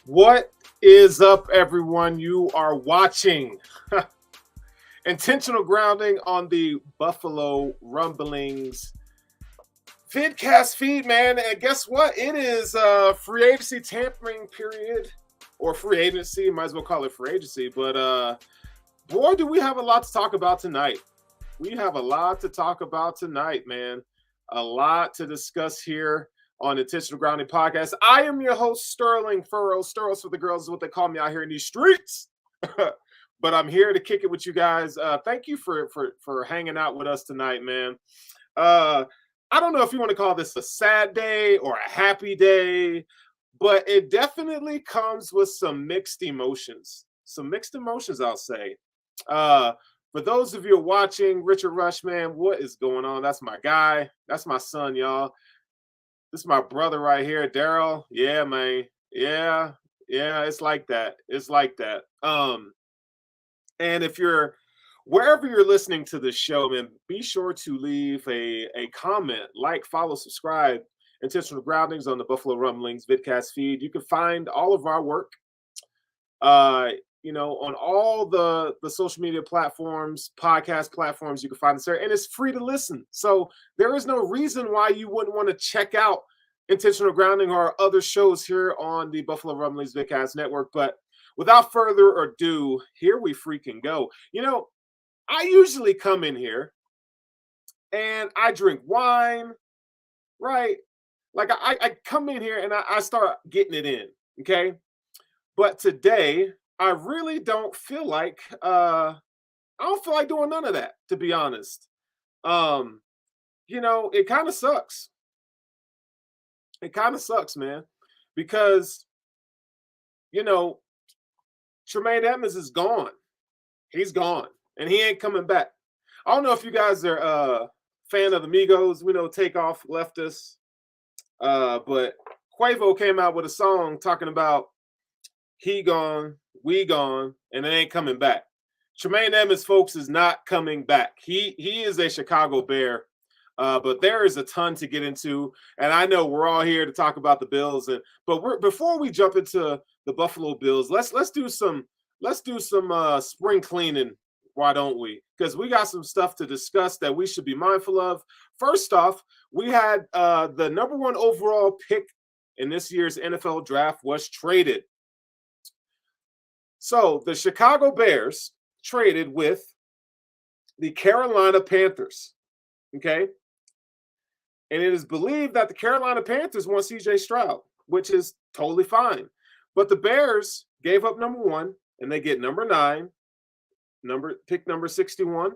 What is up, everyone? You are watching Intentional Grounding on the Buffalo Rumblings vidcast feed, man. And guess what? It is free agency tampering period, or free agency. Might as well call it free agency. But boy, do we have a lot to talk about tonight. We have a lot to talk about tonight, man. A lot to discuss here on Intentional Grounding Podcast. I am your host, Sterling Furrowh. Sterling for the girls is what they call me out here in these streets. But I'm here to kick it with you guys. Thank you for hanging out with us tonight, man. I don't know if you want to call this a sad day or a happy day, but it definitely comes with some mixed emotions. Some mixed emotions, I'll say. For those of you watching, Richard Rush, man, what is going on? That's my guy. That's my son, y'all. This is my brother right here, Daryl. Yeah, man. Yeah, it's like that. It's like that. And if you're wherever you're listening to this show, man, be sure to leave a comment, like, follow, subscribe. Intentional Groundings on the Buffalo Rumblings vidcast feed. You can find all of our work, on all the social media platforms, podcast platforms. You can find us there, and it's free to listen. So there is no reason why you wouldn't want to check out Intentional Grounding or other shows here on the Buffalo Rumblings vidcast network. But without further ado, here we freaking go. I usually come in here and I drink wine, right? Like I come in here and I start getting it in, okay? But today I really don't feel like doing none of that, to be honest. It kind of sucks. It kind of sucks, man, because Tremaine Edmonds is gone. He's gone, and he ain't coming back. I don't know if you guys are a fan of the Migos. We know Takeoff left us, but Quavo came out with a song talking about he gone, we gone, and it ain't coming back. Tremaine Edmonds, folks, is not coming back. He is a Chicago Bear, but there is a ton to get into, and I know we're all here to talk about the Bills. But before we jump into the Buffalo Bills, let's do some spring cleaning. Why don't we? Because we got some stuff to discuss that we should be mindful of. First off, we had the number one overall pick in this year's NFL draft was traded. So the Chicago Bears traded with the Carolina Panthers, okay? And it is believed that the Carolina Panthers want C.J. Stroud, which is totally fine. But the Bears gave up number one, and they get number 9, pick number 61,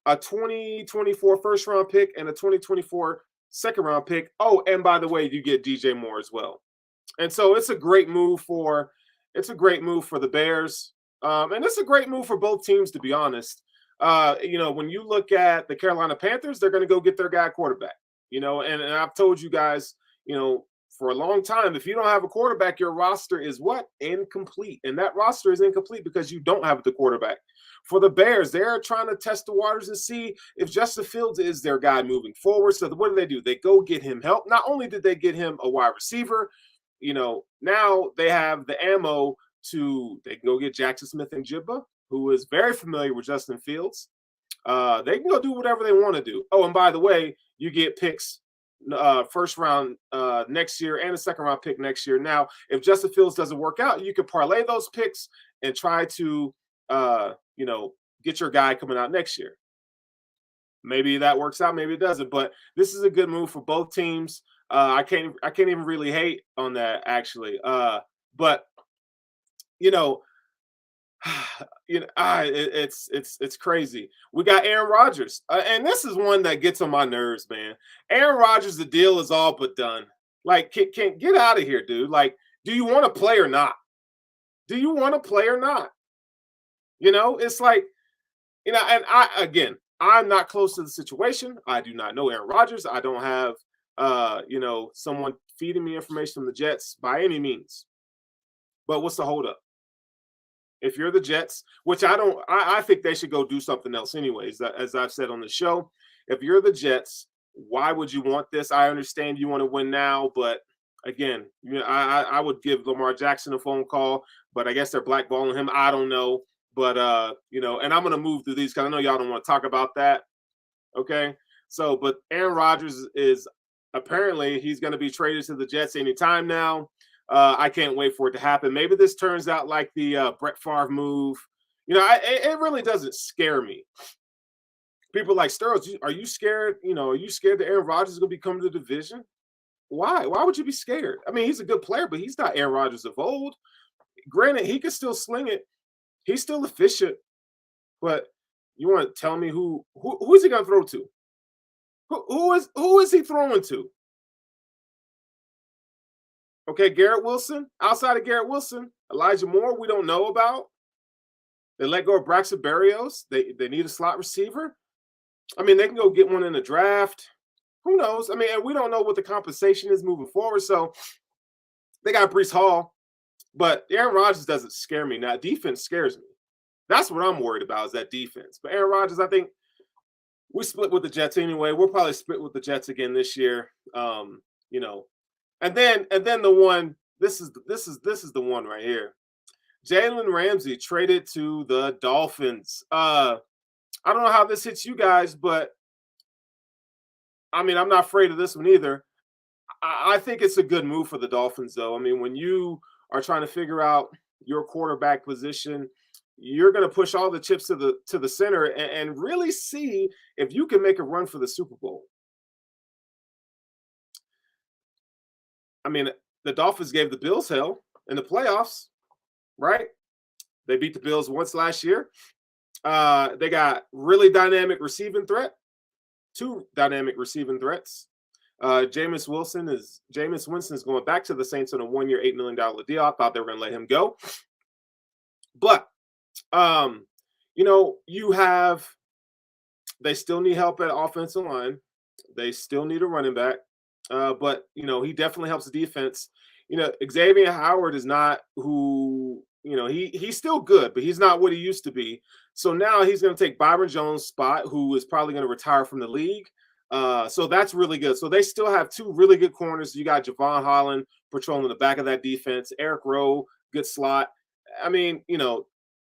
a 2024 first-round pick, and a 2024 second-round pick. Oh, and by the way, you get DJ Moore as well. And so it's a great move for the Bears. And it's a great move for both teams, to be honest. When you look at the Carolina Panthers, they're going to go get their guy quarterback. And I've told you guys, for a long time, if you don't have a quarterback, your roster is what? Incomplete. And that roster is incomplete because you don't have the quarterback. For the Bears, they're trying to test the waters and see if Justin Fields is their guy moving forward. So what do? They go get him help. Not only did they get him a wide receiver, now they have the ammo they can go get Jackson Smith-Njigba, who is very familiar with Justin Fields. They can go do whatever they want to do. Oh, and by the way, you get picks first round next year and a second round pick next year. Now, if Justin Fields doesn't work out, you could parlay those picks and try to get your guy coming out next year. Maybe that works out, maybe it doesn't. But this is a good move for both teams. I can't even really hate on that, actually. But it's crazy. We got Aaron Rodgers, and this is one that gets on my nerves, man. Aaron Rodgers, the deal is all but done. Like, can get out of here, dude. Like, do you want to play or not? Do you want to play or not? It's like, and I'm not close to the situation. I do not know Aaron Rodgers. I don't have, someone feeding me information from the Jets by any means. But what's the holdup? If you're the Jets, which I think they should go do something else anyways, as I've said on the show. If you're the Jets, why would you want this? I understand you want to win now, but Again, I would give Lamar Jackson a phone call, but I guess they're blackballing him. I don't know. But and I'm gonna move through these because I know y'all don't want to talk about that. Okay. So, but Aaron Rodgers is apparently he's gonna be traded to the Jets anytime now. I can't wait for it to happen. Maybe this turns out like the Brett Favre move. It really doesn't scare me. People like Sterling, are you scared? Are you scared that Aaron Rodgers is gonna become the division? Why? Why would you be scared? I mean, he's a good player, but he's not Aaron Rodgers of old. Granted, he can still sling it. He's still efficient. But you want to tell me who is he going to throw to? Who is he throwing to? Okay, Garrett Wilson. Outside of Garrett Wilson, Elijah Moore, we don't know about. They let go of Braxton Berrios. They need a slot receiver. I mean, they can go get one in the draft. Who knows? I mean, and we don't know what the compensation is moving forward. So they got Breece Hall, but Aaron Rodgers doesn't scare me. Now, defense scares me. That's what I'm worried about is that defense. But Aaron Rodgers, I think we split with the Jets anyway. We'll probably split with the Jets again this year. And then the one. This is the one right here. Jalen Ramsey traded to the Dolphins. I don't know how this hits you guys, but I mean, I'm not afraid of this one either. I think it's a good move for the Dolphins, though. I mean, when you are trying to figure out your quarterback position, you're going to push all the chips to the center and really see if you can make a run for the Super Bowl. I mean, the Dolphins gave the Bills hell in the playoffs, right? They beat the Bills once last year. They got really dynamic receiving threat, 2 dynamic receiving threats. Jameis Winston is going back to the Saints on a 1-year, $8 million deal. I thought they were going to let him go. But, they still need help at offensive line. They still need a running back. But, he definitely helps the defense. Xavier Howard is not who, he's still good, but he's not what he used to be. So now he's going to take Byron Jones' spot, who is probably going to retire from the league. So that's really good. So they still have 2 really good corners. You got Javon Holland patrolling the back of that defense. Eric Rowe, good slot. I mean,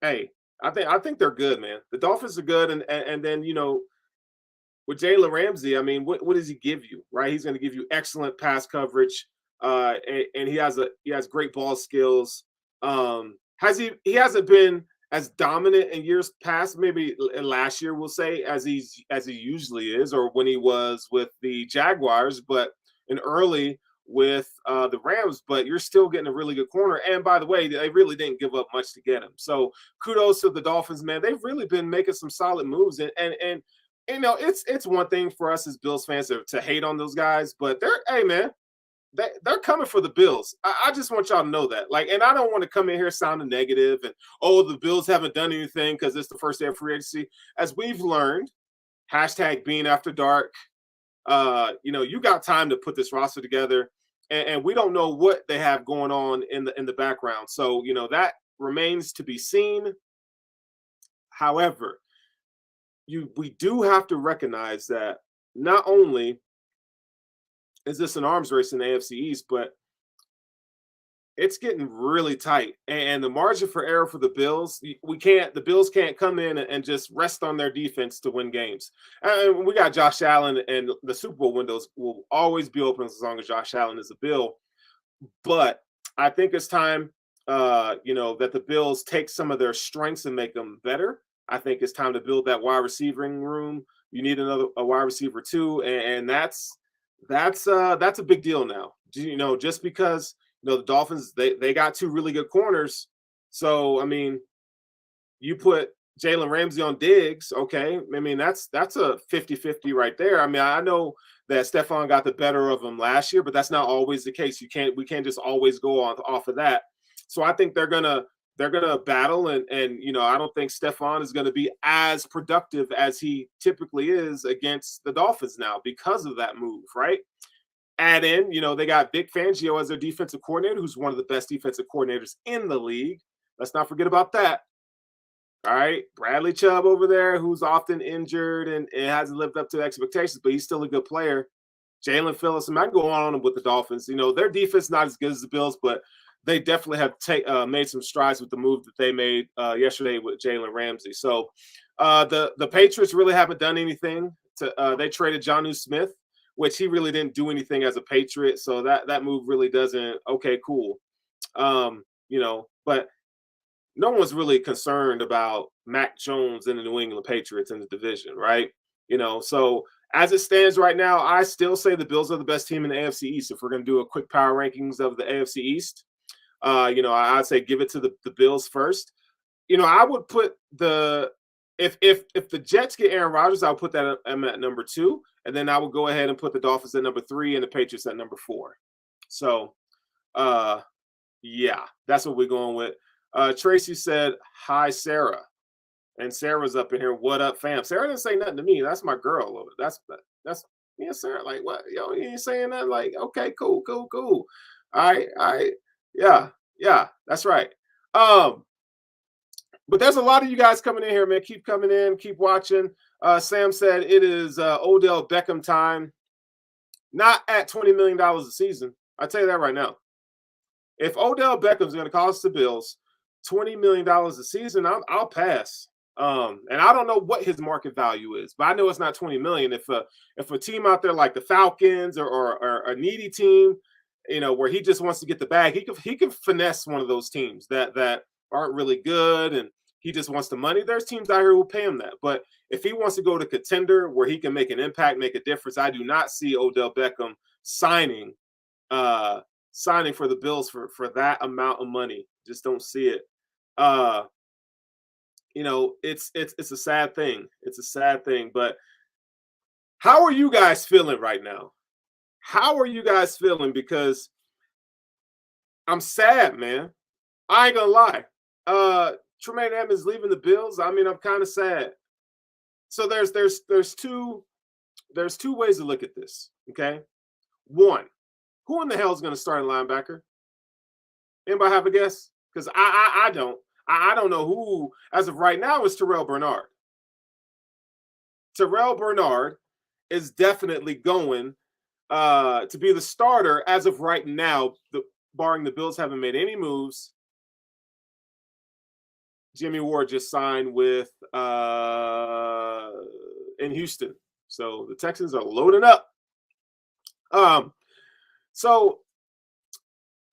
hey, I think they're good, man. The Dolphins are good, and then with Jalen Ramsey, I mean, what does he give you, right? He's going to give you excellent pass coverage, and he has great ball skills. He hasn't been as dominant in years past, maybe last year we'll say, as he usually is, or when he was with the Jaguars, but in early with the Rams. But you're still getting a really good corner. And by the way, they really didn't give up much to get him. So kudos to the Dolphins, man. They've really been making some solid moves, and it's one thing for us as Bills fans to hate on those guys, but they're coming for the Bills. I just want y'all to know that. And I don't want to come in here sounding negative and, the Bills haven't done anything because it's the first day of free agency. As we've learned, #Beane After Dark, you got time to put this roster together, and we don't know what they have going on in the background. So, that remains to be seen. However, we do have to recognize that not only is this an arms race in the AFC East, but it's getting really tight. And the margin for error for the Bills, the Bills can't come in and just rest on their defense to win games. And we got Josh Allen, and the Super Bowl windows will always be open as long as Josh Allen is a Bill. But I think it's time, that the Bills take some of their strengths and make them better. I think it's time to build that wide receiving room. You need a wide receiver too, and that's a big deal now. Just because the Dolphins they got 2 really good corners. So I mean, you put Jalen Ramsey on Diggs, okay? I mean that's a 50-50 right there. I mean, I know that Stephon got the better of him last year, but that's not always the case. We can't just always go off of that. So I think they're gonna battle, and I don't think Stephon is gonna be as productive as he typically is against the Dolphins now because of that move, right? Add in, they got Vic Fangio as their defensive coordinator, who's one of the best defensive coordinators in the league. Let's not forget about that. All right, Bradley Chubb over there, who's often injured and hasn't lived up to expectations, but he's still a good player. Jalen Phillips, and I can go on with the Dolphins. Their defense not as good as the Bills, but they definitely have made some strides with the move that they made yesterday with Jalen Ramsey. So the Patriots really haven't done anything. They traded Jonnu Smith, which he really didn't do anything as a Patriot. So that move really doesn't. Okay, cool. But no one's really concerned about Mac Jones and the New England Patriots in the division, right? So as it stands right now, I still say the Bills are the best team in the AFC East. If we're going to do a quick power rankings of the AFC East, I'd say give it to the Bills first. I would put if the Jets get Aaron Rodgers, I would put that at number 2, and then I would go ahead and put the Dolphins at number 3 and the Patriots at number 4. So, yeah, that's what we're going with. Tracy said, "Hi, Sarah," and Sarah's up in here. What up, fam? Sarah didn't say nothing to me. That's my girl. That's yeah, Sarah. Like, what? Yo, you ain't saying that? Like, okay, cool. All right, yeah, that's right. But there's a lot of you guys coming in here, man. Keep coming in, keep watching. Sam said it is Odell Beckham time. Not at $20 million a season. I tell you that right now. If Odell Beckham's going to cost the Bills $20 million a season, I'll pass. And I don't know what his market value is, but I know it's not $20 million. If a team out there like the Falcons or a needy team, where he just wants to get the bag, he can finesse one of those teams that aren't really good, and he just wants the money. There's teams out here who will pay him that. But if he wants to go to contender where he can make an impact, make a difference, I do not see Odell Beckham signing for the Bills for that amount of money. Just don't see it. It's a sad thing. It's a sad thing. But how are you guys feeling right now? How are you guys feeling? Because I'm sad, man. I ain't gonna lie. Tremaine Edmonds leaving the Bills. I mean, I'm kind of sad. So there's two ways to look at this. Okay, one, who in the hell is going to start a linebacker? Anybody have a guess? Because I don't. I don't know who, as of right now, is Terrell Bernard. Terrell Bernard is definitely going to be the starter as of right now, barring the Bills haven't made any moves. Jimmy Ward just signed with in Houston. So the Texans are loading up. So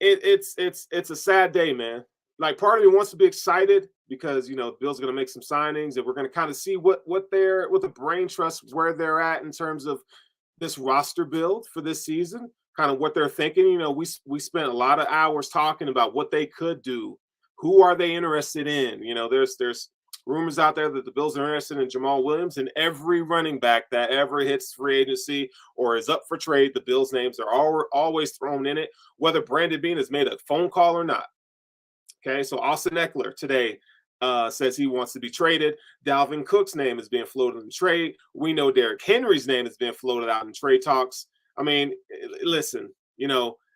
it's a sad day, man. Like, part of me wants to be excited because Bill's going to make some signings, and we're going to kind of see what the brain trust, where they're at in terms of this roster build for this season, kind of what they're thinking. We spent a lot of hours talking about what they could do. Who are they interested in? There's rumors out there that the Bills are interested in Jamal Williams, and every running back that ever hits free agency or is up for trade, the Bills' names are always thrown in it, whether Brandon Beane has made a phone call or not. Okay, so Austin Eckler today says he wants to be traded. Dalvin Cook's name is being floated in the trade. We know Derrick Henry's name is being floated out in trade talks. I mean, listen,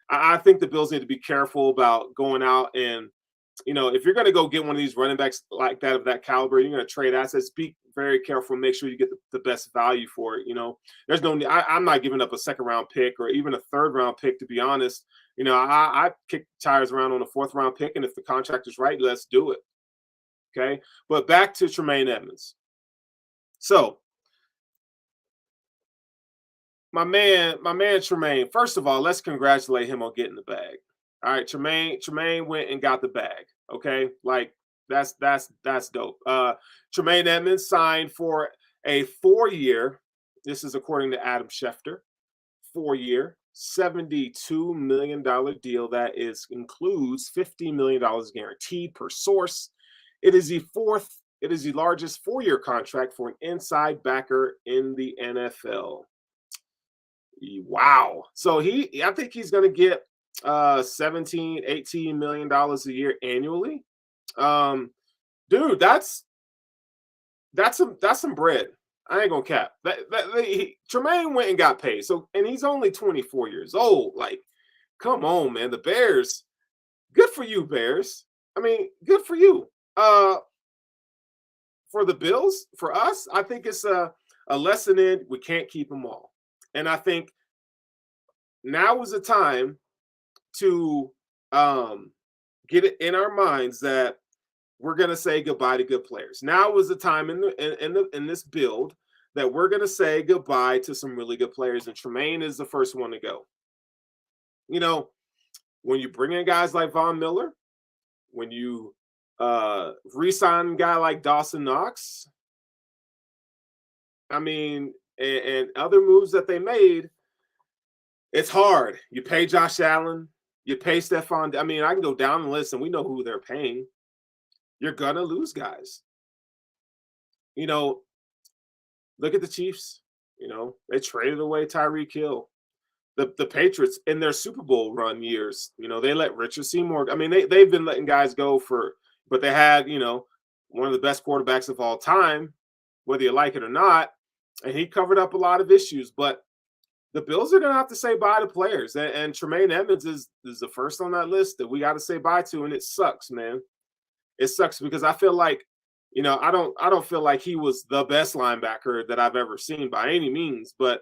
I think the Bills need to be careful about going out and, if you're going to go get one of these running backs like that, of that caliber, you're going to trade assets. Be very careful. Make sure you get the best value for it. There's no. I'm not giving up a second-round pick or even a third-round pick, to be honest. I kick tires around on a fourth-round pick, and if the contract is right, let's do it. Okay, but back to Tremaine Edmonds. So, my man Tremaine. First of all, let's congratulate him on getting the bag. All right, Tremaine went and got the bag. Okay, like that's dope. Tremaine Edmonds signed for a 4-year. This is according to Adam Schefter. 4-year, $72 million deal that includes $50 million guaranteed per source. It is the largest 4-year contract for an inside backer in the NFL. Wow. So I think he's going to get $17-18 million a year annually. Dude, that's some bread. I ain't gonna cap. Tremaine went and got paid. So, and he's only 24 years old. Like, come on, man. The Bears, good for you, Bears. I mean, good for you. For the Bills, for us, I think it's a lesson in we can't keep them all. And I think now is the time to get it in our minds that we're going to say goodbye to good players. Now is the time in this build that we're going to say goodbye to some really good players, and Tremaine is the first one to go. You know, when you bring in guys like Von Miller, when you re-sign a guy like Dawson Knox, I mean, and other moves that they made, it's hard. You pay Josh Allen, you pay Stephon. I mean, I can go down the list and we know who they're paying. You're going to lose guys. You know, look at the Chiefs. You know, they traded away Tyreek Hill. The Patriots in their Super Bowl run years, you know, they let Richard Seymour. I mean, they've been letting guys go but they had, you know, one of the best quarterbacks of all time, whether you like it or not, and he covered up a lot of issues. But the Bills are going to have to say bye to players, and Tremaine Edmonds is the first on that list that we got to say bye to, and it sucks, man. It sucks because I feel like, you know, I don't feel like he was the best linebacker that I've ever seen by any means, but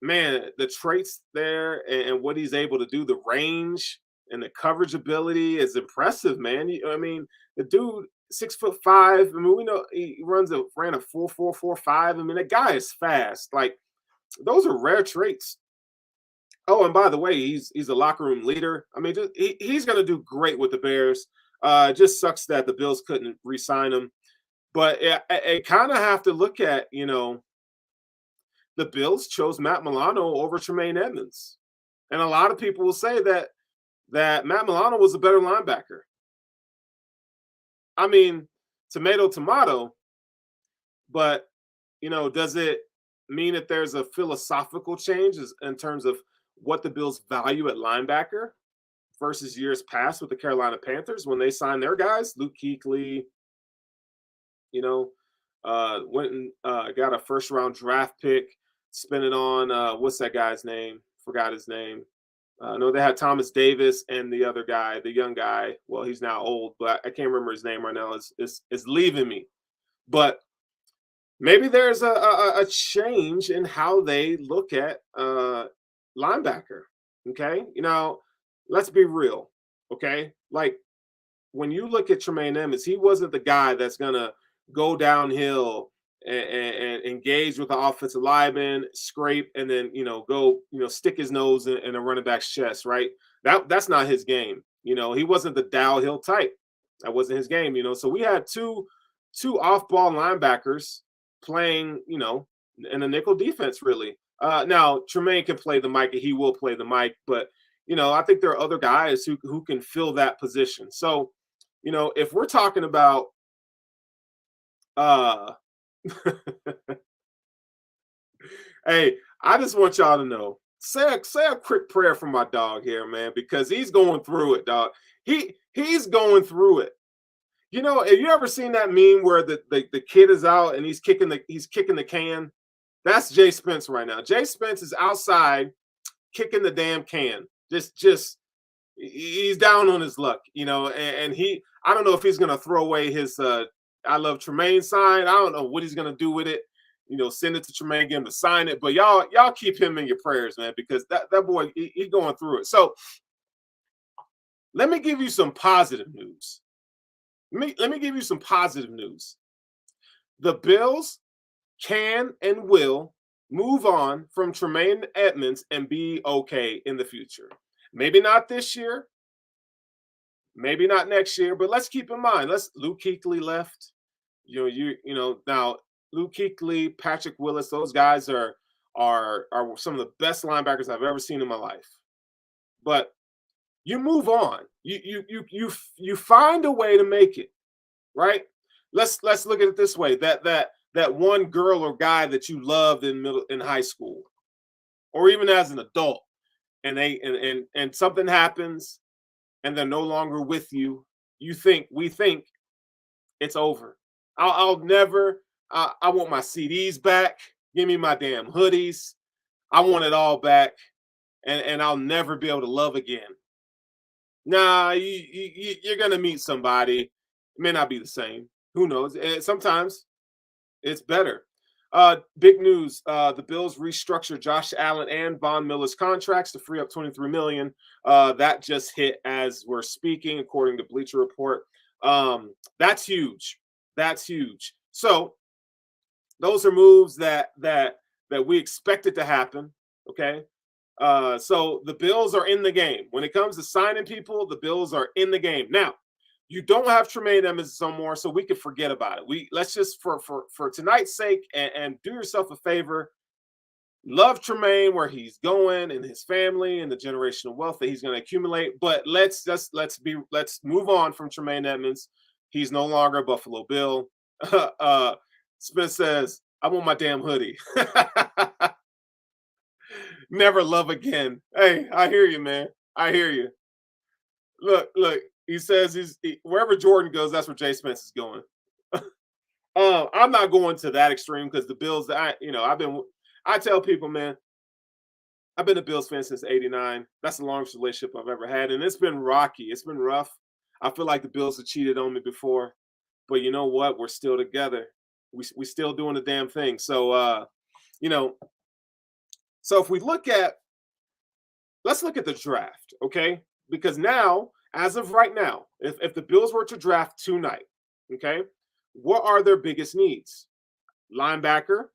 man, the traits there and what he's able to do, the range and the coverage ability is impressive, man. I mean, the dude, 6'5". I mean, we know he ran a 4.45. I mean, that guy is fast. Like, those are rare traits. Oh, and by the way, he's a locker room leader. I mean, he's going to do great with the Bears. It just sucks that the Bills couldn't re-sign him. But I kind of have to look at, you know, the Bills chose Matt Milano over Tremaine Edmonds. And a lot of people will say that Matt Milano was a better linebacker. I mean, tomato, but, you know, does it mean that there's a philosophical change in terms of what the Bills value at linebacker versus years past with the Carolina Panthers when they signed their guys? Luke Kuechly, you know, went and got a first-round draft pick, spent it on what's that guy's name? Forgot his name. No, they had Thomas Davis and the other guy, the young guy. Well, he's now old, but I can't remember his name right now. It's leaving me. But maybe there's a change in how they look at linebacker. Okay, you know, let's be real. Okay, like when you look at Tremaine Edmonds, he wasn't the guy that's gonna go downhill and engage with the offensive lineman, scrape, and then, you know, go, you know, stick his nose in a running back's chest, right? That's not his game. You know, he wasn't the downhill type. That wasn't his game, you know. So we had two off-ball linebackers playing, you know, in a nickel defense, really. Now, Tremaine can play the mic, and he will play the mic, but, you know, I think there are other guys who can fill that position. So, you know, if we're talking about hey, I just want y'all to know. Say a quick prayer for my dog here, man, because he's going through it, dog. He's going through it. You know, have you ever seen that meme where the kid is out and he's kicking the can? That's Jay Spence right now. Jay Spence is outside kicking the damn can. Just he's down on his luck, you know, and I don't know if he's gonna throw away his I love Tremaine sign. I don't know what he's gonna do with it. You know, send it to Tremaine, get him to sign it. But y'all keep him in your prayers, man, because that boy, he's going through it. So let me give you some positive news. Let me give you some positive news. The Bills can and will move on from Tremaine Edmonds and be okay in the future. Maybe not this year, maybe not next year, but let's keep in mind. Luke Kuechly left. You know now Luke Kuechly, Patrick Willis, those guys are some of the best linebackers I've ever seen in my life. But you move on. You find a way to make it, right? Let's look at it this way. That one girl or guy that you loved in high school, or even as an adult, and something happens and they're no longer with you. We think it's over. I'll never. I want my CDs back. Give me my damn hoodies. I want it all back, and I'll never be able to love again. Nah, you're gonna meet somebody. It may not be the same. Who knows? And sometimes it's better. Big news. The Bills restructured Josh Allen and Von Miller's contracts to free up $23 million. That just hit as we're speaking, according to Bleacher Report. That's huge. That's huge. So those are moves that we expected to happen. Okay. So the Bills are in the game. When it comes to signing people, the Bills are in the game. Now, you don't have Tremaine Edmonds no more, so we can forget about it. Let's just for tonight's sake and do yourself a favor. Love Tremaine where he's going and his family and the generational wealth that he's going to accumulate. But let's move on from Tremaine Edmonds. He's no longer a Buffalo Bill. Smith says, "I want my damn hoodie." Never love again. Hey, I hear you, man. I hear you. Look. He says wherever Jordan goes, that's where Jay Spence is going. I'm not going to that extreme because the Bills. I tell people, man, I've been a Bills fan since '89. That's the longest relationship I've ever had, and it's been rocky. It's been rough. I feel like the Bills have cheated on me before, but you know what? We're still together. We still doing the damn thing. So So if we let's look at the draft, okay? Because now, as of right now, if the Bills were to draft tonight, okay, what are their biggest needs? Linebacker,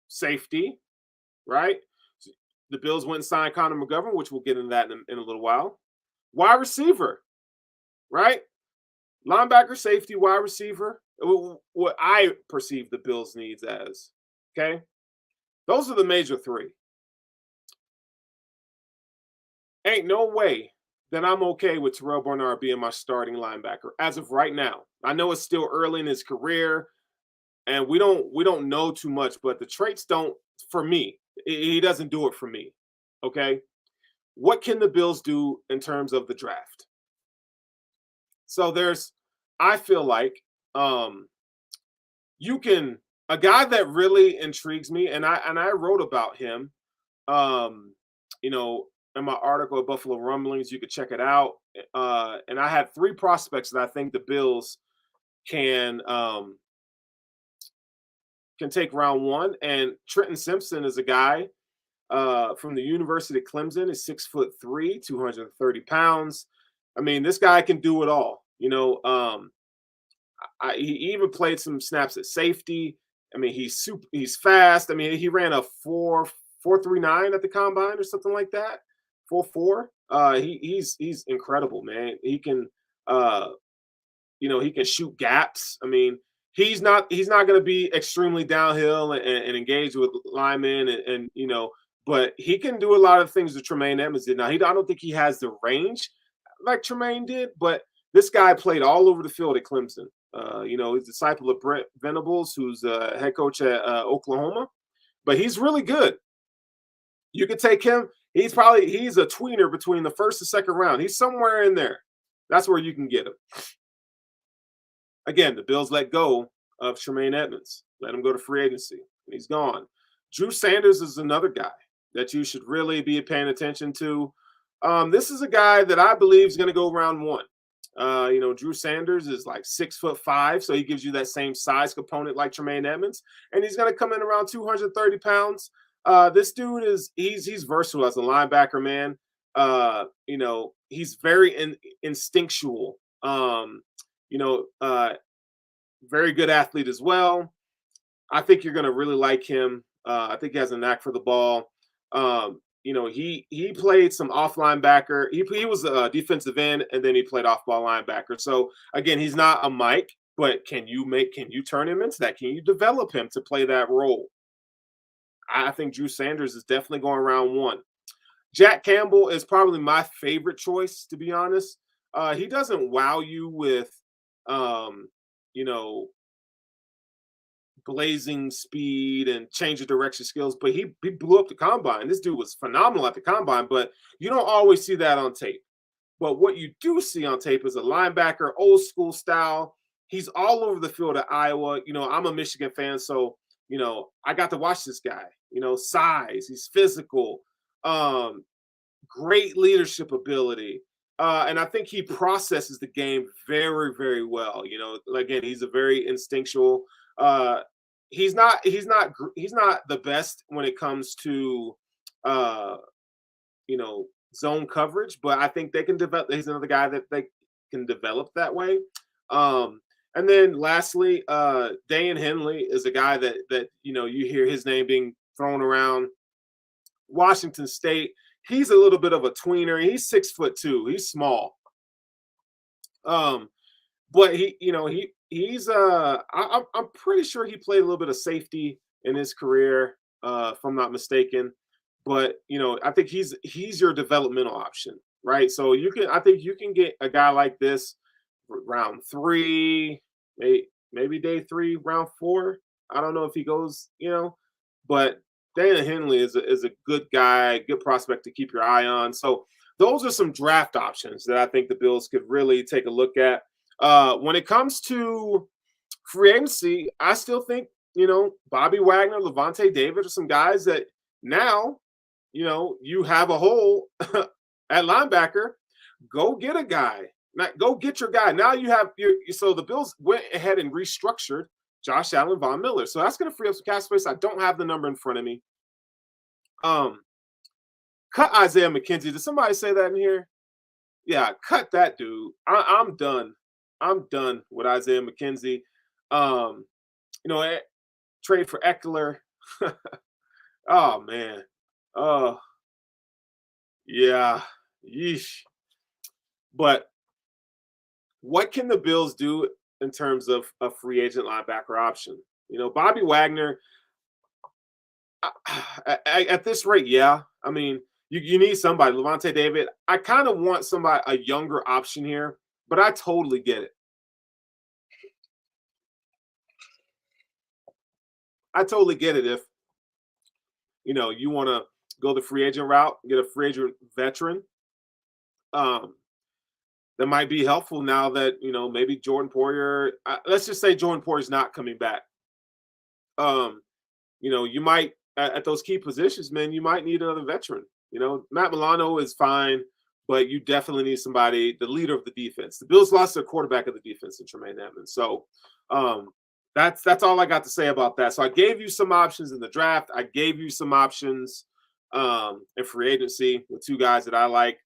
safety, right? The Bills went and signed Connor McGovern, which we'll get into that in a little while. Wide receiver, right? Linebacker, safety, wide receiver. What I perceive the Bills' needs as, okay? Those are the major three. Ain't no way that I'm okay with Terrell Bernard being my starting linebacker as of right now. I know it's still early in his career, and we don't know too much, but the traits don't, for me, he doesn't do it for me. Okay. What can the Bills do in terms of the draft? So I feel like you can, a guy that really intrigues me, and I wrote about him, in my article at Buffalo Rumblings. You could check it out. And I had 3 prospects that I think the Bills can take round 1. And Trenton Simpson is a guy from the University of Clemson. Is 6'3", 230 pounds. I mean, this guy can do it all. He even played some snaps at safety. I mean, he's fast. I mean, he ran a 4.39 at the combine or something like that. 4.4. He's incredible, man. He can he can shoot gaps. I mean, he's not going to be extremely downhill and engage with linemen and but he can do a lot of things that Tremaine Edmonds did. Now, I don't think he has the range like Tremaine did, but this guy played all over the field at Clemson. He's a disciple of Brent Venables, who's head coach at Oklahoma, but he's really good. You could take him. He's a tweener between the first and second round. He's somewhere in there. That's where you can get him. Again, the Bills let go of Tremaine Edmonds, let him go to free agency, and he's gone. Drew Sanders is another guy that you should really be paying attention to. This is a guy that I believe is going to go round 1. Drew Sanders is like 6'5", so he gives you that same size component like Tremaine Edmonds, and he's going to come in around 230 pounds. This dude he's versatile as a linebacker, man. He's very instinctual. Very good athlete as well. I think you're going to really like him. I think he has a knack for the ball. He played some off linebacker. He was a defensive end, and then he played off ball linebacker. So again, he's not a Mike, but can you turn him into that? Can you develop him to play that role? I think Drew Sanders is definitely going round 1. Jack Campbell is probably my favorite choice, to be honest. He doesn't wow you with, blazing speed and change of direction skills, but he blew up the combine. This dude was phenomenal at the combine, but you don't always see that on tape. But what you do see on tape is a linebacker, old school style. He's all over the field at Iowa. I'm a Michigan fan, so I got to watch this guy. Size, he's physical, great leadership ability. And I think he processes the game very, very well. Again, he's a very instinctual he's not the best when it comes to uh zone coverage, but I think they can develop. He's another guy that they can develop that way. Um, and then lastly, Dan Henley is a guy that you hear his name being thrown around. Washington State. He's a little bit of a tweener. He's 6'2". He's small. But I'm pretty sure he played a little bit of safety in his career, if I'm not mistaken. But I think he's your developmental option, right? So I think you can get a guy like this round 3, maybe day 3, round 4. I don't know if he goes, but Dana Henley is a good guy, good prospect to keep your eye on. So those are some draft options that I think the Bills could really take a look at. When it comes to free agency, I still think, Bobby Wagner, Levante David are some guys that now, you have a hole at linebacker. Go get a guy. Go get your guy. Now you have so the Bills went ahead and restructured Josh Allen, Von Miller. So that's going to free up some cap space. I don't have the number in front of me. Cut Isaiah McKenzie. Did somebody say that in here? Yeah, cut that dude. I'm done. I'm done with Isaiah McKenzie. Trade for Eckler. Oh man. Oh yeah. Yeesh. But what can the Bills do in terms of a free agent linebacker option? Bobby Wagner, at this rate, yeah. I mean, you need somebody. Levante David. I kind of want a younger option here, but I totally get it. I totally get it if you want to go the free agent route, get a free agent veteran. That might be helpful now that maybe Jordan Poyer. Let's just say Jordan Poyer's not coming back. You might at those key positions, man. You might need another veteran. Matt Milano is fine, but you definitely need somebody, the leader of the defense. The Bills lost their quarterback of the defense in Tremaine Edmonds. So that's all I got to say about that. So I gave you some options in the draft. I gave you some options in free agency with two guys that I like.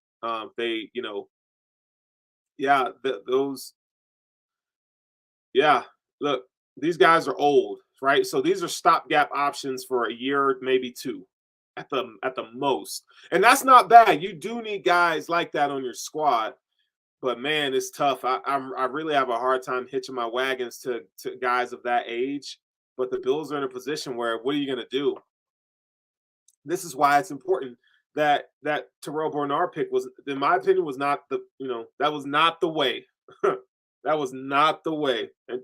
Look, these guys are old, right? So these are stopgap options for a year, maybe 2 at the most. And that's not bad. You do need guys like that on your squad. But man, it's tough. I really have a hard time hitching my wagons to guys of that age. But the Bills are in a position where, what are you going to do? This is why it's important that Terrell Bernard pick was, in my opinion, was not that was not the way. That was not the way, and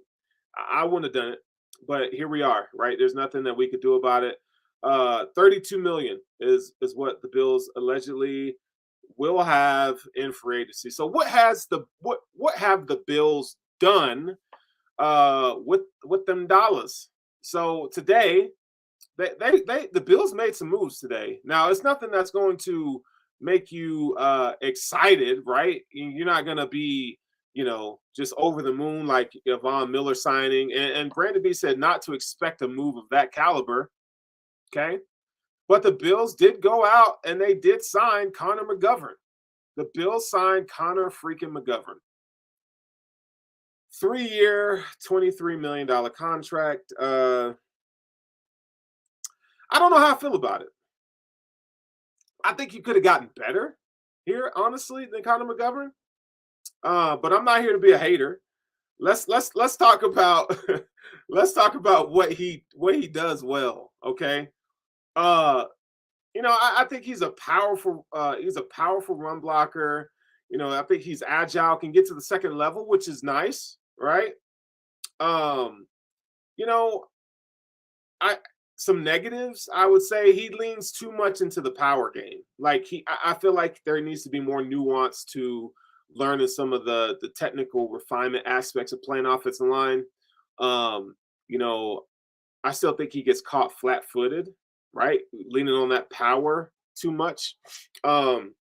I wouldn't have done it. But here we are, right? There's nothing that we could do about it. $32 million is what the Bills allegedly will have in free agency. So what have the Bills done with them dollars? So today, the Bills made some moves today. Now it's nothing that's going to make you excited, right? You're not going to be just over the moon like Von Miller signing. And Brandon Beane said not to expect a move of that caliber. Okay. But the Bills did go out and they did sign Connor McGovern. The Bills signed Connor freaking McGovern. 3-year, $23 million contract. I don't know how I feel about it. I think you could have gotten better here, honestly, than Connor McGovern. But I'm not here to be a hater. Let's talk about let's talk about what he does well. Okay. I think he's a powerful run blocker. I think he's agile, can get to the second level, which is nice, right? Some negatives, I would say he leans too much into the power game. Like I feel like there needs to be more nuance to learning some of the technical refinement aspects of playing offensive line. I still think he gets caught flat-footed, right? Leaning on that power too much. And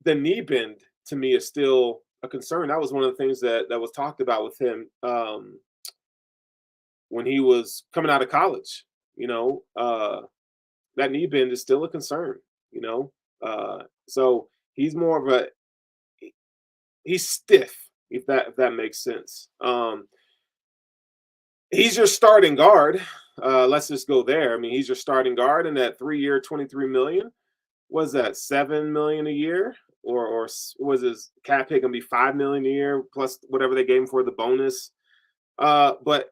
the knee bend to me is still a concern. That was one of the things that was talked about with him when he was coming out of college. That knee bend is still a concern. So he's more of he's stiff, if that makes sense. He's your starting guard. Let's just go there. I mean, he's your starting guard, and that 3-year, $23 million. Was that $7 million a year, or was his cap hit gonna be $5 million a year plus whatever they gave him for the bonus? But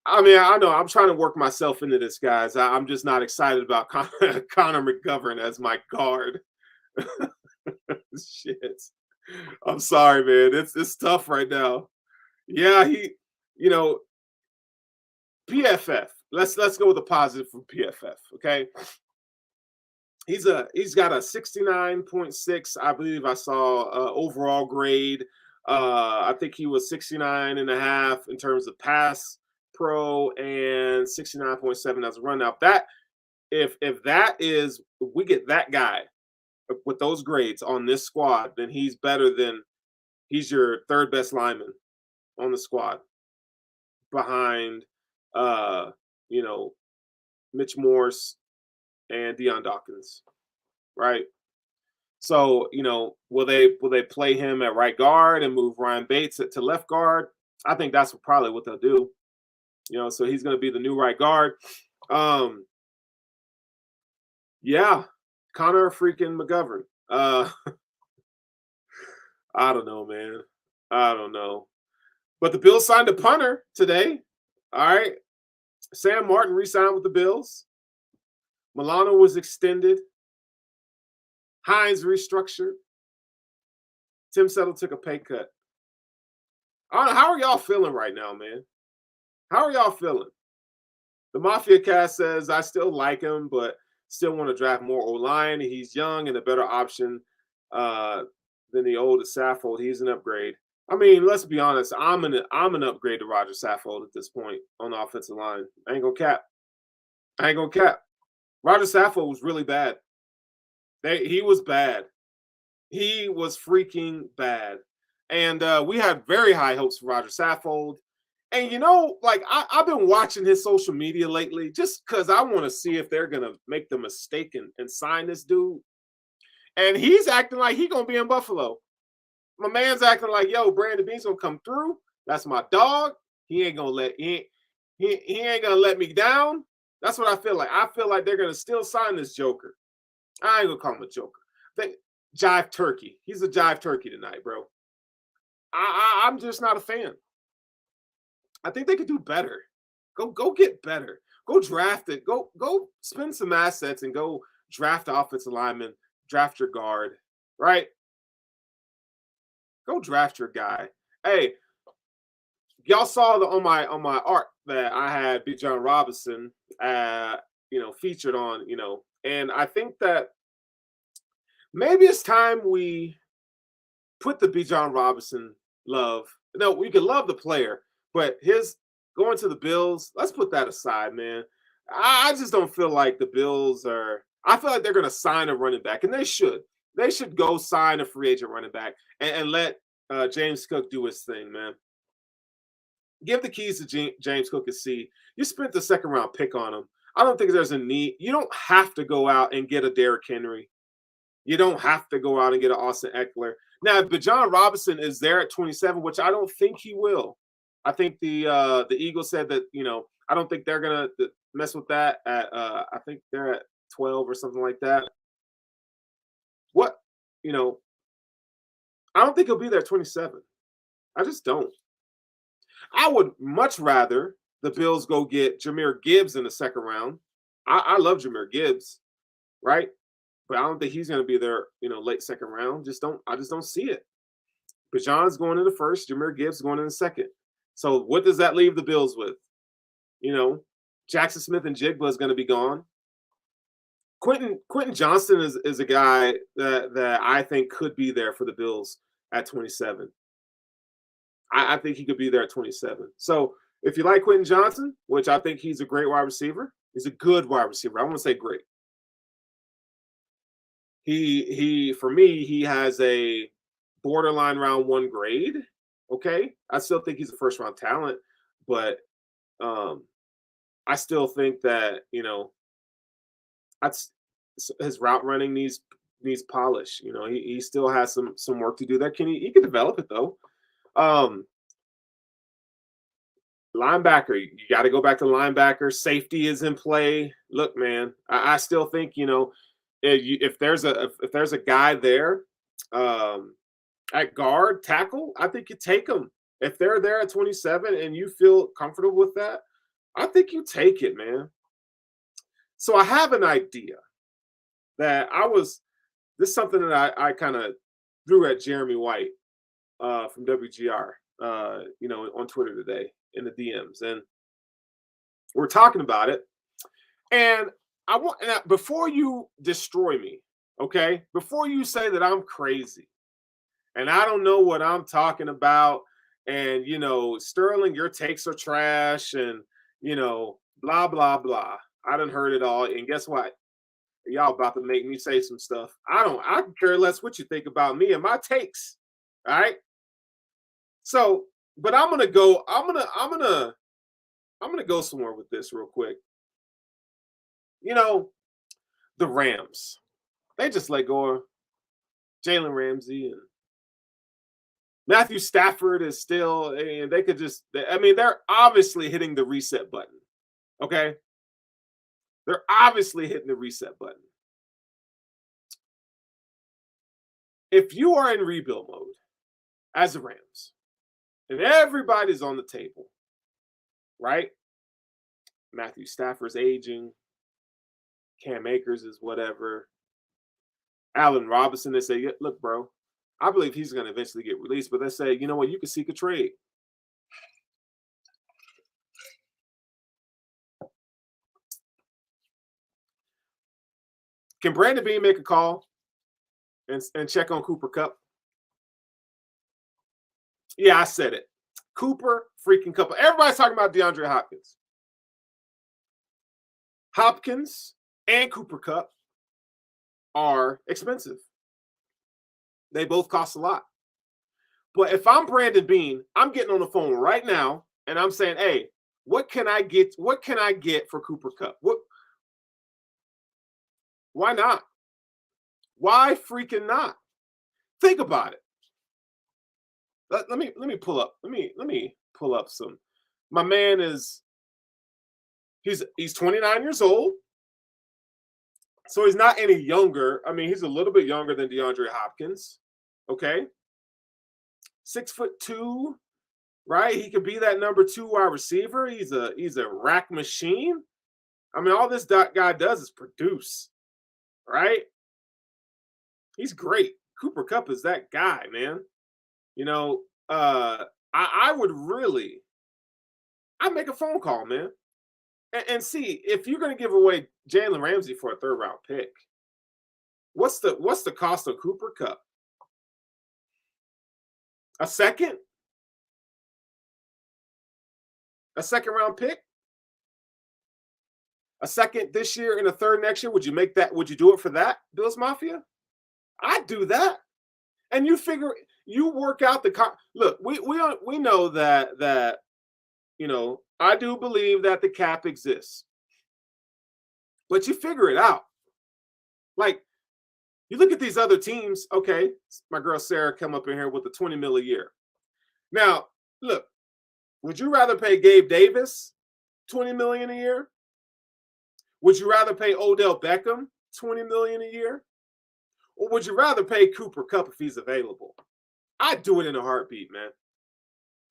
I mean, I know I'm trying to work myself into this, guys. I'm just not excited about Connor McGovern as my guard. Shit. I'm sorry, man. It's tough right now. Yeah, PFF. Let's go with a positive from PFF. Okay. He's got a 69.6, I believe I saw, overall grade. I think he was 69.5 in terms of pass pro and 69.7 as a run. Now, if we get that guy with those grades on this squad, then he's your third best lineman on the squad behind Mitch Morse and Deion Dawkins, right? So, will they play him at right guard and move Ryan Bates to left guard? I think that's probably what they'll do. So he's going to be the new right guard. Yeah, Connor freaking McGovern. I don't know, man. I don't know. But the Bills signed a punter today. All right. Sam Martin re-signed with the Bills. Milano was extended. Hines restructured. Tim Settle took a pay cut. I don't know. How are y'all feeling right now, man? How are y'all feeling? The Mafia cast says, I still like him, but still want to draft more O-line. He's young and a better option than the old Saffold. He's an upgrade. I mean, let's be honest. I'm an upgrade to Roger Saffold at this point on the offensive line. I ain't gonna cap. Roger Saffold was really bad. He was bad. He was freaking bad. And we had very high hopes for Roger Saffold. And, I've been watching his social media lately just because I want to see if they're going to make the mistake and sign this dude. And he's acting like he's going to be in Buffalo. My man's acting like, yo, Brandon Beane's going to come through. That's my dog. He ain't going to let me down. That's what I feel like. I feel like they're going to still sign this joker. I ain't going to call him a joker. Jive turkey. He's a jive turkey tonight, bro. I'm just not a fan. I think they could do better. Go get better. Go draft it. Go spend some assets and go draft the offensive lineman, draft your guard, right? Go draft your guy. Hey, y'all saw on my art that I had Bijan Robinson featured on, and I think that maybe it's time we put the Bijan Robinson love. No, we can love the player, but his going to the Bills, let's put that aside, man. I just don't feel like the Bills are – I feel like they're going to sign a running back, and they should. They should go sign a free agent running back and let James Cook do his thing, man. Give the keys to James Cook and see. You spent the second-round pick on him. I don't think there's a need. You don't have to go out and get a Derrick Henry. You don't have to go out and get an Austin Eckler. Now, if Bijan Robinson is there at 27, which I don't think he will, I think the Eagles said that, I don't think they're going to mess with that at I think they're at 12 or something like that. What, I don't think he'll be there at 27. I just don't. I would much rather the Bills go get Jahmyr Gibbs in the second round. I love Jahmyr Gibbs, right? But I don't think he's going to be there, late second round. I just don't see it. Bijan's going in the first, Jahmyr Gibbs going in the second. So what does that leave the Bills with? Jackson Smith and Jigba is going to be gone. Quentin Johnston is a guy that I think could be there for the Bills at 27. I think he could be there at 27. So if you like Quentin Johnson, which I think he's a great wide receiver, he's a good wide receiver. I won't say great. He for me, he has a borderline round one grade. Okay. I still think he's a first round talent, but I still think that, that's his route running needs polish. He still has some work to do there. He can develop it though. Um, Linebacker, you got to go back to linebacker. Safety is in play. Look, man, I still think if there's a guy there at guard tackle, I think you take them. If they're there at 27 and you feel comfortable with that, I think you take it, man. So I have an idea that this is something that I kind of threw at Jeremy White from WGR, on Twitter today in the DMs, and we're talking about it. And before you destroy me, okay, before you say that I'm crazy and I don't know what I'm talking about, and Sterling, your takes are trash, and blah blah blah. I done heard it all, and guess what? Y'all about to make me say some stuff. I can care less what you think about me and my takes. All right. So, but I'm gonna go somewhere with this real quick. The Rams, they just let go of Jalen Ramsey, and Matthew Stafford is still, and they could just, they're obviously hitting the reset button. Okay. They're obviously hitting the reset button. If you are in rebuild mode as the Rams and everybody's on the table, right? Matthew Stafford's aging. Cam Akers is whatever. Allen Robinson, they say, look, bro, I believe he's going to eventually get released, but they say, you know what, you can seek a trade. Can Brandon Beane make a call and check on Cooper Kupp? Yeah, I said it. Cooper freaking Kupp. Everybody's talking about DeAndre Hopkins. Hopkins and Cooper Kupp are expensive. They both cost a lot. But if I'm Brandon Beane, I'm getting on the phone right now and I'm saying, hey, what can I get? What can I get for Cooper Kupp? Why not? Why freaking not? Think about it. Let me pull up. Let me pull up some. My man he's 29 years old. So he's not any younger. He's a little bit younger than DeAndre Hopkins. Okay. 6'2", right? He could be that number 2 wide receiver. He's a rack machine. All this guy does is produce, right? He's great. Cooper Kupp is that guy, man. I would really, I'd make a phone call, man, and see if you're going to give away Jalen Ramsey for a 3rd round pick. What's the cost of Cooper Kupp? A second round pick? A second this year and a 3rd next year? Would you make that? Would you do it for that, Bills Mafia? I'd do that. And you work out look, we know that I do believe that the cap exists. But you figure it out. Like, you look at these other teams, okay, my girl Sarah come up in here with the $20 million a year. Now, look, would you rather pay Gabe Davis $20 million a year? Would you rather pay Odell Beckham $20 million a year? Or would you rather pay Cooper Kupp if he's available? I'd do it in a heartbeat, man.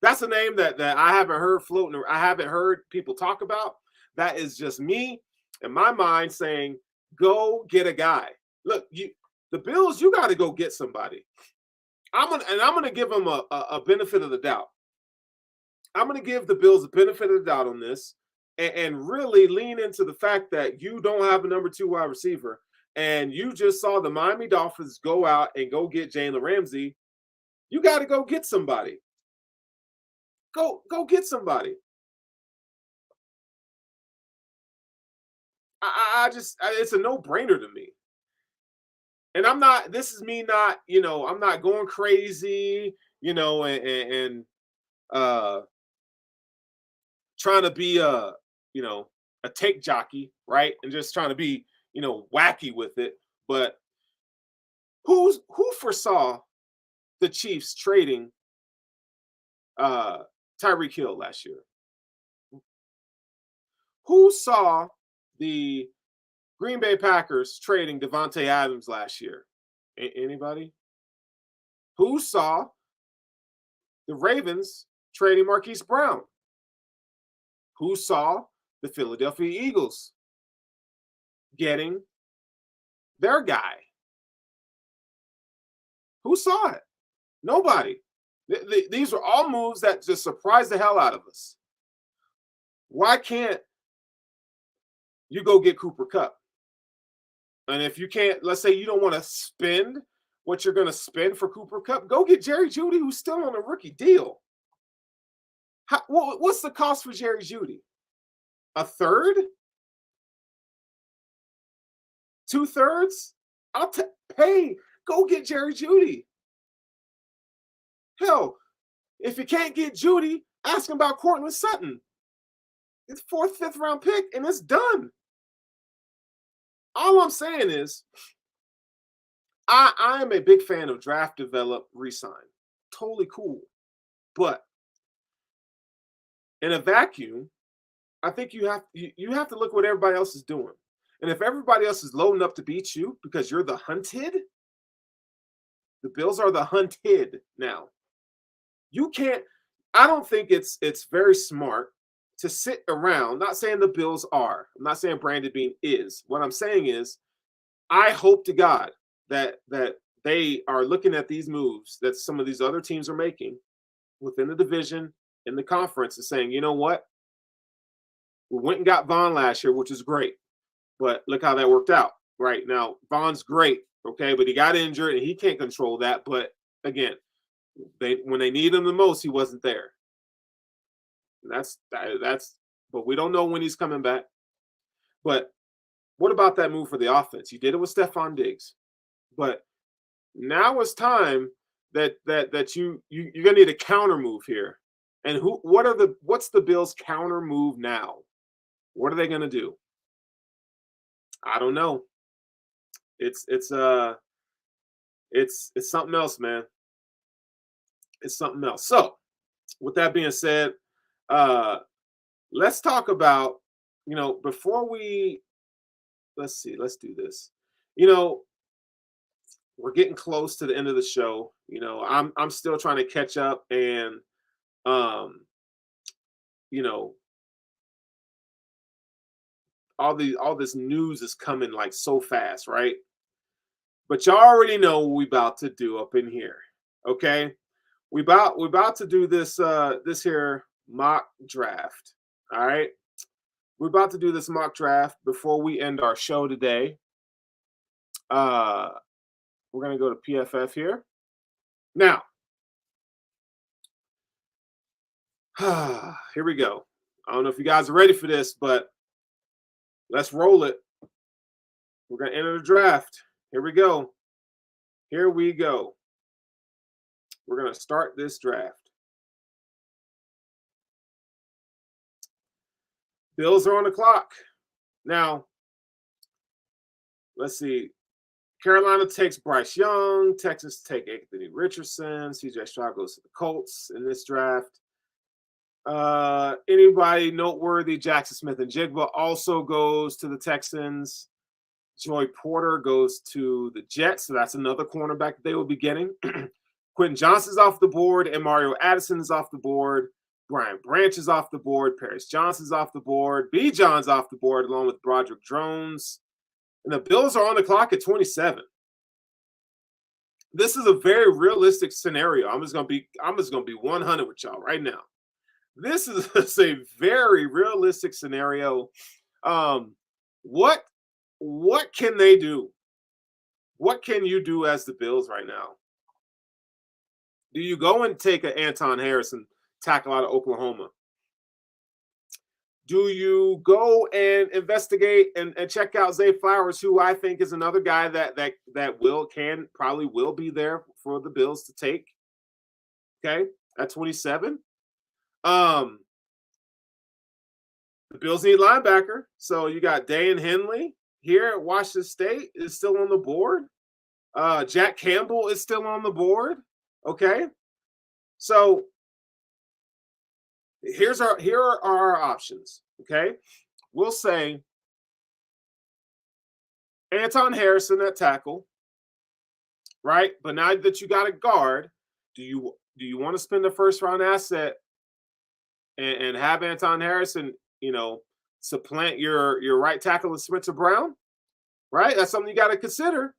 That's a name that I haven't heard floating. I haven't heard people talk about. That is just me in my mind saying, go get a guy. Look, the Bills, you got to go get somebody. I'm gonna give them a benefit of the doubt. I'm gonna give the Bills a benefit of the doubt on this, and really lean into the fact that you don't have a number 2 wide receiver, and you just saw the Miami Dolphins go out and go get Jalen Ramsey. You got to go get somebody. Go get somebody. It's a no-brainer to me. And this is me not, I'm not going crazy, and trying to be a take jockey, right? And just trying to be wacky with it. But who foresaw the Chiefs trading Tyreek Hill last year? Who saw the Green Bay Packers trading Devontae Adams last year? Anybody? Who saw the Ravens trading Marquise Brown? Who saw the Philadelphia Eagles getting their guy? Who saw it? Nobody. These are all moves that just surprised the hell out of us. Why can't you go get Cooper Kupp? And if you can't, let's say you don't want to spend what you're going to spend for Cooper Kupp, go get Jerry Jeudy, who's still on a rookie deal. What's the cost for Jerry Jeudy? A third? 2/3? I'll pay. Go get Jerry Jeudy. Hell, if you can't get Jeudy, ask him about Courtland Sutton. It's 4th, 5th round pick, and it's done. All I'm saying is, I am a big fan of draft, develop, resign. Totally cool. But in a vacuum, I think you have to look what everybody else is doing. And if everybody else is loading up to beat you because you're the hunted, the Bills are the hunted now. You can't. I don't think it's very smart to sit around. Not saying the Bills are. I'm not saying Brandon Beane is. What I'm saying is, I hope to God that they are looking at these moves that some of these other teams are making within the division, in the conference, and saying, you know what? We went and got Vaughn last year, which is great. But look how that worked out. Right now, Vaughn's great, okay, but he got injured and he can't control that. But again, when they need him the most, he wasn't there. That's but we don't know when he's coming back. But what about that move for the offense? You did it with Stephon Diggs, but now it's time that you're gonna need a counter move here. And what's the Bills' counter move now? What are they gonna do? I don't know. It's something else, man. It's something else. So, with that being said, let's talk about, before let's do this. We're getting close to the end of the show. I'm still trying to catch up, and all this news is coming like so fast, right? But y'all already know what we about to do up in here. Okay? We about to do this here mock draft. All right. We're about to do this mock draft before we end our show today. We're gonna go to PFF here. Now, here we go. I don't know if you guys are ready for this, but let's roll it. We're gonna enter the draft. Here we go. Here we go. We're gonna start this draft. Bills are on the clock. Now, let's see. Carolina takes Bryce Young. Texas take Anthony Richardson. CJ Stroud goes to the Colts in this draft. Anybody noteworthy? Jackson Smith-Njigba also goes to the Texans. Joey Porter goes to the Jets, so that's another cornerback that they will be getting. Quentin Johnson's off the board, and Mario Addison is off the board. Brian Branch is off the board. Paris Johnson's off the board. B. John's off the board, along with Broderick Jones. And the Bills are on the clock at 27. This is a very realistic scenario. I'm just gonna be 100 with y'all right now. This is a very realistic scenario. What can they do? What can you do as the Bills right now? Do you go and take an Anton Harrison tackle out of Oklahoma? Do you go and investigate and check out Zay Flowers, who I think is another guy that probably will be there for the Bills to take? Okay, at 27. The Bills need linebacker. So you got Dan Henley here at Washington State is still on the board. Jack Campbell is still on the board. Okay. So here are our options. Okay. We'll say Anton Harrison at tackle, right? But now that you got a guard, do you want to spend the first round asset and have Anton Harrison, supplant your right tackle with Spencer Brown? Right? That's something you got to consider.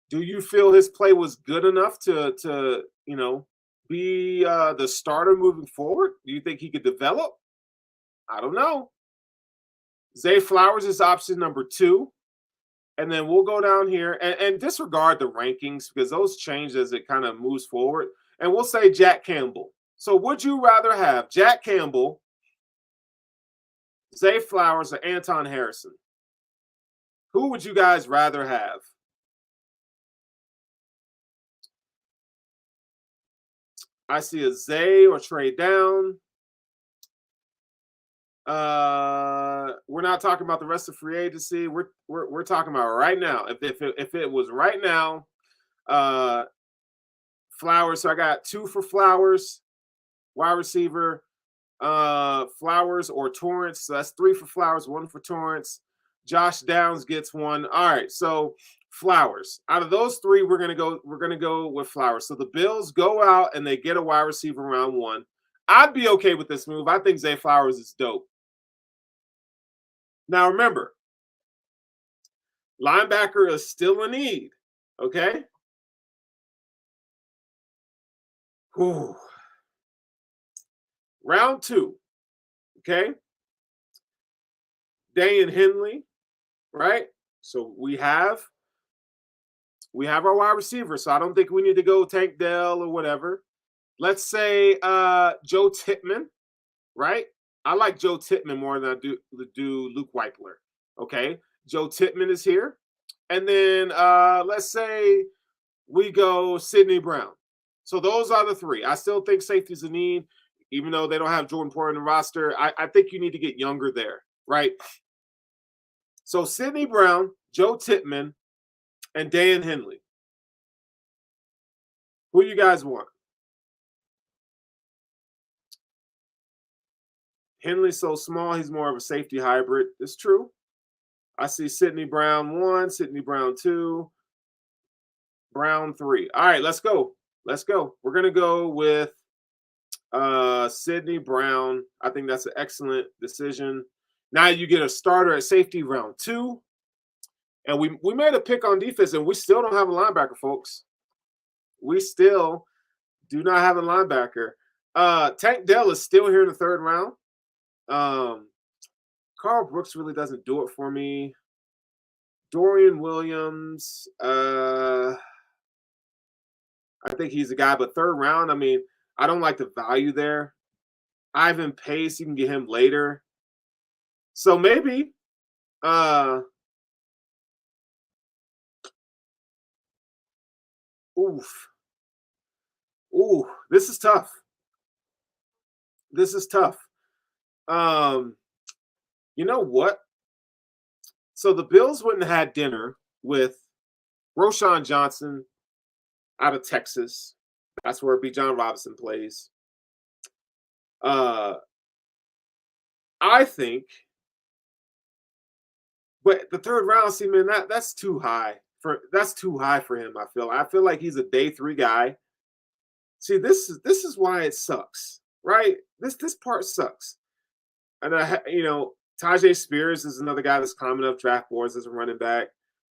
Do you feel his play was good enough to be the starter moving forward? Do you think he could develop? I don't know. Zay Flowers is option number 2. And then we'll go down here and disregard the rankings because those change as it kind of moves forward. And we'll say Jack Campbell. So would you rather have Jack Campbell, Zay Flowers, or Anton Harrison? Who would you guys rather have? I see a Zay or trade down. We're not talking about the rest of free agency. We're talking about right now. If it was right now, Flowers. So I got 2 for Flowers, wide receiver. Flowers or Torrance. So that's 3 for Flowers, 1 for Torrance. Josh Downs gets 1. All right, so Flowers. Out of those 3, we're gonna go with Flowers. So the Bills go out and they get a wide receiver round 1. I'd be okay with this move. I think Zay Flowers is dope. Now remember, linebacker is still a need. Okay. Whew. Round 2. Okay. Daniel Henley, right? So we have our wide receiver. So I don't think we need to go Tank Dell or whatever. Let's say Joe Tippmann, right? I like Joe Tippmann more than I do Luke Weipler. Okay. Joe Tippmann is here. And then let's say we go Sidney Brown. So those are the 3. I still think safety's a need, even though they don't have Jordan Poyer in the roster. I think you need to get younger there, right? So Sidney Brown, Joe Tippmann, and Dan Henley. Who you guys want? Henley's so small, he's more of a safety hybrid. It's true. I see Sidney Brown 1, Sidney Brown 2, Brown 3. All right, let's go. Let's go. We're going to go with Sidney Brown. I think that's an excellent decision. Now you get a starter at safety round 2. And we made a pick on defense, and we still don't have a linebacker, folks. We still do not have a linebacker. Tank Dell is still here in the 3rd round. Carl Brooks really doesn't do it for me. Dorian Williams, I think he's a guy, but 3rd round, I mean, I don't like the value there. Ivan Pace, you can get him later. So maybe Ooh, this is tough. This is tough. You know what? So the Bills wouldn't have had dinner with Roschon Johnson out of Texas. That's where Bijan Robinson plays. I think, but the 3rd round, see, man, that's too high for him. I feel like he's a day 3 guy. See, this is why it sucks, right? This part sucks. And Tajay Spears is another guy that's climbing up draft boards as a running back.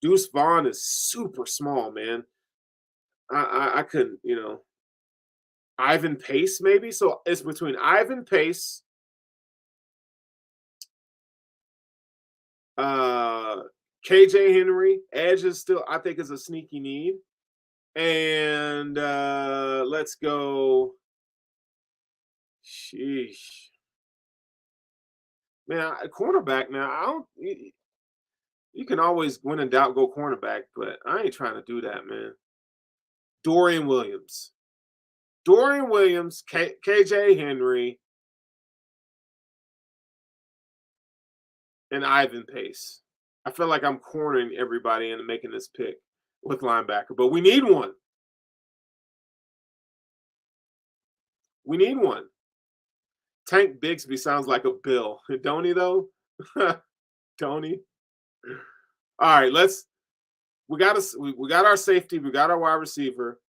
Deuce Vaughn is super small, man. I couldn't, Ivan Pace maybe. So it's between Ivan Pace, KJ Henry. Edge is still, I think, is a sneaky need. And let's go. Sheesh. Man, cornerback now. I don't. You can always, when in doubt, go cornerback, but I ain't trying to do that, man. Dorian Williams, KJ Henry, and Ivan Pace. I feel like I'm cornering everybody into making this pick with linebacker, but we need one. We need one. Tank Bigsby sounds like a Bill. Don't he, though? Don't he? All right, we got our safety, we got our wide receiver.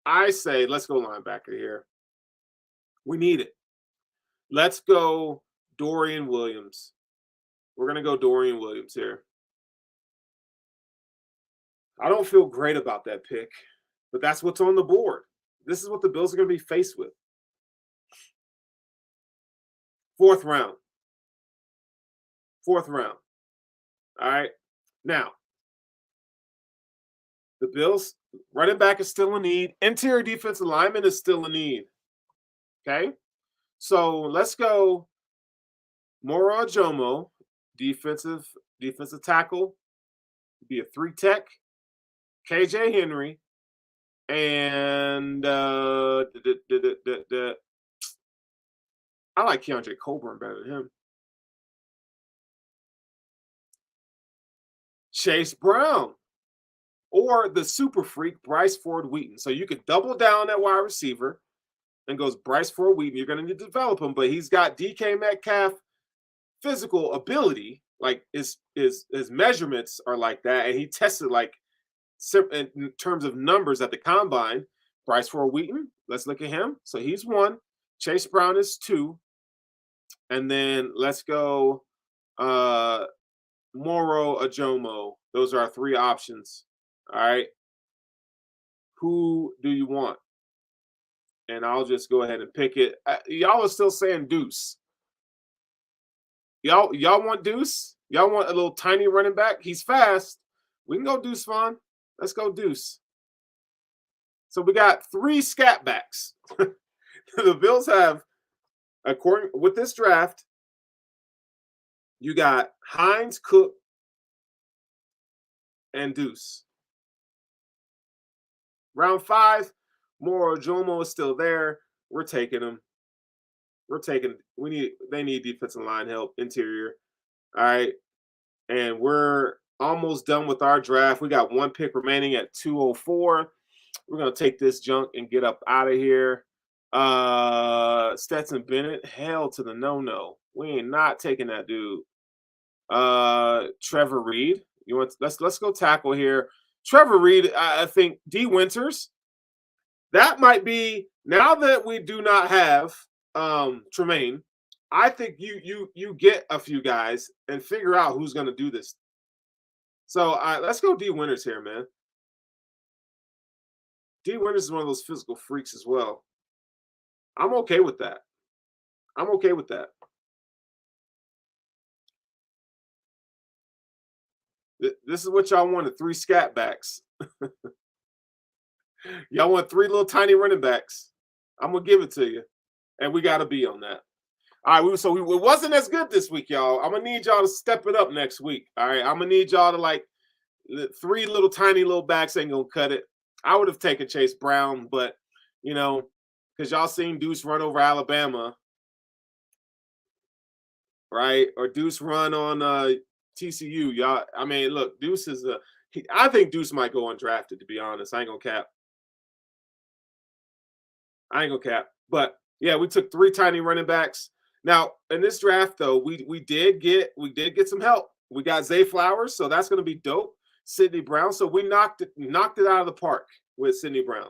I say let's go linebacker here. We need it. Let's go Dorian Williams. We're going to go Dorian Williams here. I don't feel great about that pick, but that's what's on the board. This is what the Bills are going to be faced with. 4th round. 4th round. All right. Now, the Bills running back is still a need. Interior defensive lineman is still a need. Okay. So let's go Moro Ajomo, defensive tackle, be a 3 tech, KJ Henry, and I like Keondre Coburn better than him. Chase Brown or the super freak Bryce Ford Wheaton. So you could double down that wide receiver and goes Bryce Ford Wheaton. You're going to need to develop him, but he's got DK Metcalf physical ability. Like his measurements are like that, and he tested like in terms of numbers at the combine. Bryce Ford Wheaton, let's look at him. So he's 1. Chase Brown is 2. And then let's go Moro Ajomo. Those are our 3 options. All right. Who do you want? And I'll just go ahead and pick it. Y'all are still saying Deuce. Y'all want Deuce? Y'all want a little tiny running back? He's fast. We can go Deuce Vaughn. Let's go Deuce. So we got 3 scat backs. The Bills have, according with this draft, you got Hines, Cook, and Deuce. Round 5, Moro Ajomo is still there. We're taking him. They need defensive line help, interior. All right. And we're almost done with our draft. We got 1 pick remaining at 204. We're going to take this junk and get up out of here. Stetson Bennett, hell to the no. We ain't not taking that dude. Trevor Reed. Let's go tackle here. Trevor Reed, I think D Winters. That might be, now that we do not have Tremaine, I think you get a few guys and figure out who's going to do this. So let's go D Winters here, man. D Winters is one of those physical freaks as well. I'm okay with that. This is what y'all wanted, 3 scat backs. Y'all want 3 little tiny running backs. I'm going to give it to you. And we got to be on that. All right, it wasn't as good this week, y'all. I'm going to need y'all to step it up next week. All right, I'm going to need y'all to, like, 3 little tiny little backs ain't going to cut it. I would have taken Chase Brown, but, because y'all seen Deuce run over Alabama, right? Or Deuce run on TCU. Y'all, I mean, look, Deuce is I think Deuce might go undrafted, to be honest. I ain't going to cap. But, yeah, we took 3 tiny running backs. Now, in this draft, though, we did get some help. We got Zay Flowers, so that's going to be dope. Sidney Brown, so we knocked it out of the park with Sidney Brown,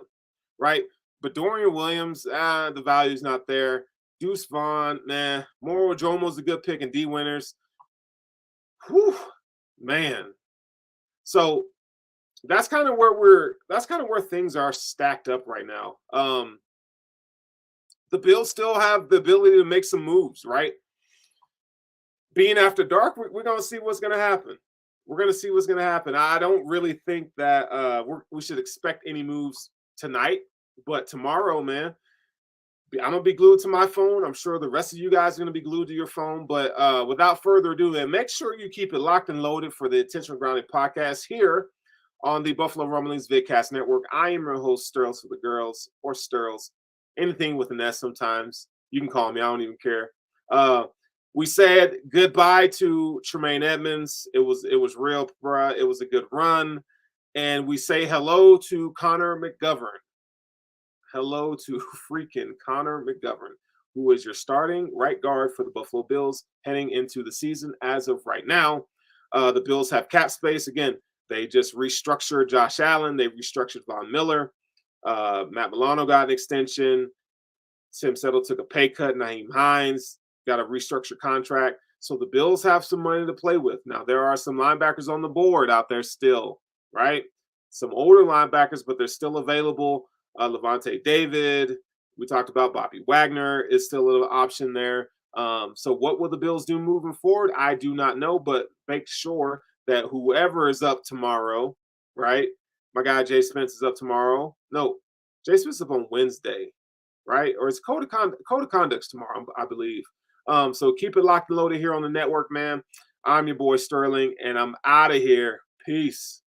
right? But Dorian Williams, the value's not there. Deuce Vaughn, nah. Moro Ajomo's a good pick, and D Winters. Whew, man. So that's kind of where things are stacked up right now. The Bills still have the ability to make some moves, right? Being after dark, we're going to see what's going to happen. I don't really think that we should expect any moves tonight, but tomorrow, man, I'm going to be glued to my phone. I'm sure the rest of you guys are going to be glued to your phone. But without further ado, then make sure you keep it locked and loaded for the Intentional Grounding podcast here on the Buffalo Rumblings Vidcast Network. I am your host, Sterls for the girls, or Sterls. Anything with an S sometimes. You can call me. I don't even care. We said goodbye to Tremaine Edmonds. It was real, bruh. It was a good run. And we say hello to Connor McGovern. Hello to freaking Connor McGovern, who is your starting right guard for the Buffalo Bills heading into the season as of right now. The Bills have cap space. Again, they just restructured Josh Allen. They restructured Von Miller. Matt Milano got an extension. Tim Settle took a pay cut. Naheem Hines got a restructured contract. So the Bills have some money to play with. Now, there are some linebackers on the board out there still, right? Some older linebackers, but they're still available. Levante David. We talked about Bobby Wagner is still an option there. So what will the Bills do moving forward? I do not know, but make sure that whoever is up tomorrow, right? My guy Jay Spence is up tomorrow. No, Jay Spence is up on Wednesday, right? Or it's Code of Conduct's tomorrow, I believe. So keep it locked and loaded here on the network, man. I'm your boy Sterling, and I'm out of here. Peace.